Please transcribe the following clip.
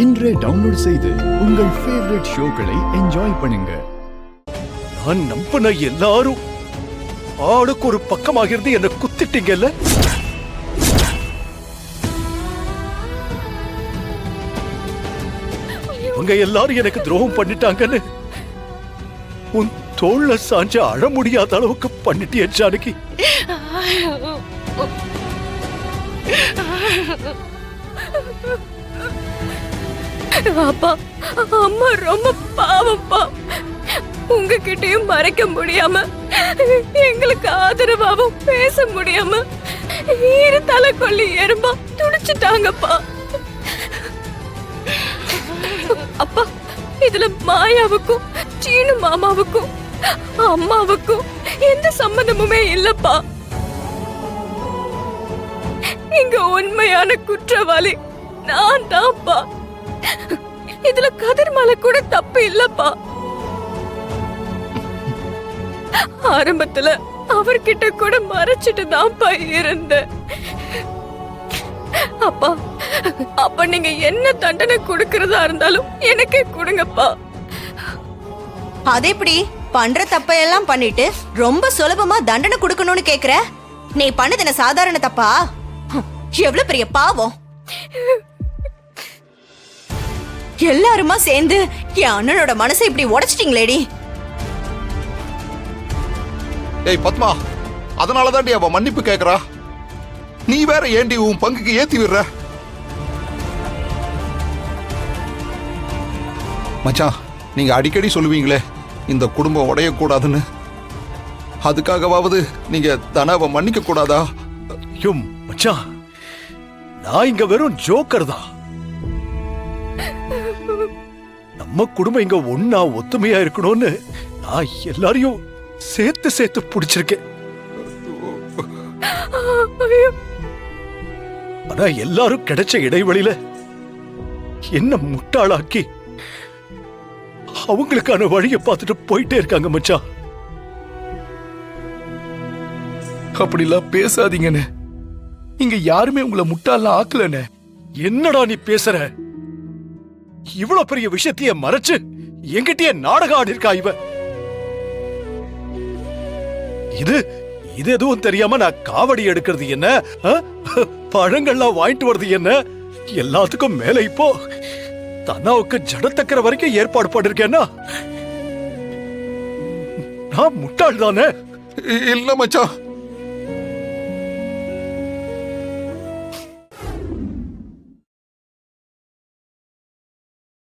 இன்றே டவுன்லோட் செய்து உங்கள் ஃபேவரட் ஷோக்களை என்ஜாய் பண்ணுங்க. நான் நம்பின எல்லாரும் ஆளுக்கு ஒரு பக்கமாக இருந்து என்ன குத்திட்டீங்கல்ல. இவங்க எல்லாரும் எனக்கு துரோகம் பண்ணிட்டாங்கன்னு உன் தோள்ல சாஞ்சு அழ முடியாத அளவுக்கு பண்ணிட்டிய ஜானகி. அப்பா, அம்மா ரொம்ப பாவப்பா. உங்ககிட்டயும் மறைக்க முடியாம, எங்களுக்கு ஆதரவாவும் பேச முடியாம ஈர தலை கொள்ளி எறும்பா துடிச்சிட்டாங்கப்பா. அப்பா, இதுல மாயாவுக்கும் சீனு மாமாவுக்கும் அம்மாவுக்கும் எந்த சம்பந்தமுமே இல்லப்பா. இங்க உண்மையான குற்றவாளி நான் தான்ப்பா. இதுல கதிர்மலை கூட தப்பு இல்லப்பா. ஆரம்பத்துல அவர்கிட்ட கூட மறைச்சிட்டு தான்ப்பா இருந்தேன். அப்பா, அப்ப நீங்க என்ன தண்டனை கொடுக்கறதா இருந்தாலும் எனக்கே கொடுங்கப்பா. அது எப்படி பண்ற தப்பையெல்லாம் பண்ணிட்டு ரொம்ப சுலபமா தண்டனை கொடுக்கணும்னு கேக்குற? நீ பண்ணது என்ன சாதாரண தப்பா? எவ்வளவு பெரிய பாவம். எல்லாருமா சேர்ந்து என் அண்ணனோட மனசை இப்படி உடைச்சிட்டீங்களேடி. ஏய் பத்மா, அதனாலதான்டி அவ மன்னிப்பு கேக்குறா. நீ வேற ஏண்டி உன் பங்குக்கு ஏத்தி விடுற? மச்சான், நீங்க அடிக்கடி சொல்லுவீங்களே இந்த குடும்பம் உடையக்கூடாதுன்னு. அதுக்காகவாவது நீங்க தனாவை மன்னிக்க கூடாதா? மச்சான், நான் இங்க வெறும் ஜோக்கர் தான். நம்ம குடும்பம் இங்க ஒன்னா ஒத்துமையா இருக்கணும்னு நான் எல்லாரையும் சேர்த்து சேர்த்து பிடிச்சிருக்கேன். ஆனா எல்லாரும் கிடைச்ச இடைவெளியில என்ன முட்டாளாக்கி அவங்களுக்கான வழியை பார்த்துட்டு போயிட்டே இருக்காங்க மச்சான். அப்படிலாம் பேசாதீங்கன்னு. இங்க யாருமே உங்களை முட்டாளா ஆக்கலன்னு. என்னடா நீ பேசுற? இவ்வளவு பெரிய விஷயத்தைய மறைச்சு எங்கிட்டயே நாடகம் ஆடி இருக்கா இவ. இது இது எதுவும் தெரியாம நான் காவடி எடுக்கிறது என்ன, பழங்கள்லாம் வாங்கிட்டு வருது என்ன, எல்லாத்துக்கும் மேல இப்போ தன்னாவுக்கு ஜடத்தக்கிற வரைக்கும் ஏற்பாடு பண்ணிருக்கேன்னா நான் முட்டாள் தானே? இல்ல மச்சான்,